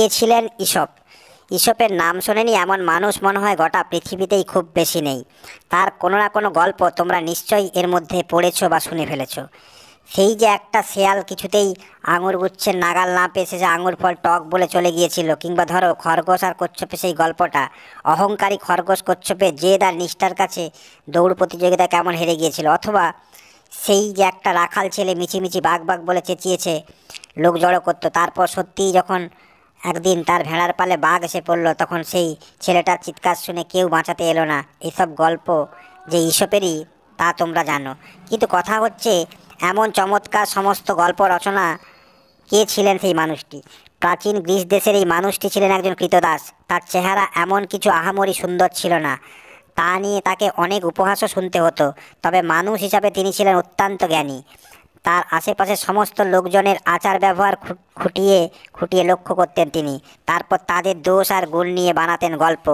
কে ছিলেন ঈশপ? ঈশপের নাম শোনেনি এমন মানুষ মনে হয় গোটা পৃথিবীতেই খুব বেশি নেই। তার কোনো না কোনো গল্প তোমরা নিশ্চয়ই এর মধ্যে পড়েছো বা শুনে ফেলেছো। সেই যে একটা শেয়াল কিছুতেই আঙুর গুচ্ছের নাগাল না পেয়ে সে যে আঙুর ফল টক বলে চলে গিয়েছিল, কিংবা ধরো খরগোশ আর কচ্ছপে সেই গল্পটা, অহংকারী খরগোশ কচ্ছপে জেদ আর নিষ্ঠার কাছে দৌড় প্রতিযোগিতা কেমন হেরে গিয়েছিল, অথবা সেই যে একটা রাখাল ছেলে মিছিমিছি বাঘ বাঘ বলে চেঁচিয়েছে, লোক জড়ো করতো, তারপর সত্যিই যখন একদিন তার ভেড়ার পালে বাঘ এসে পড়লো তখন সেই ছেলেটার চিৎকার শুনে কেউ বাঁচাতে এলো না, এসব গল্প যে ঈশপেরই তা তোমরা জানো। কিন্তু কথা হচ্ছে, এমন চমৎকার সমস্ত গল্প রচনা কে ছিলেন সেই মানুষটি? প্রাচীন গ্রিস দেশের এই মানুষটি ছিলেন একজন কৃতদাস। তার চেহারা এমন কিছু আহামরি সুন্দর ছিল না, তা নিয়ে তাকে অনেক উপহাসও শুনতে হতো। তবে মানুষ হিসাবে তিনি ছিলেন অত্যন্ত জ্ঞানী। তার আশেপাশের সমস্ত লোকজনের আচার ব্যবহার খুঁটিয়ে খুঁটিয়ে লক্ষ্য করতেন তিনি। তারপর তাদের দোষ আর গুণ নিয়ে বানাতেন গল্প।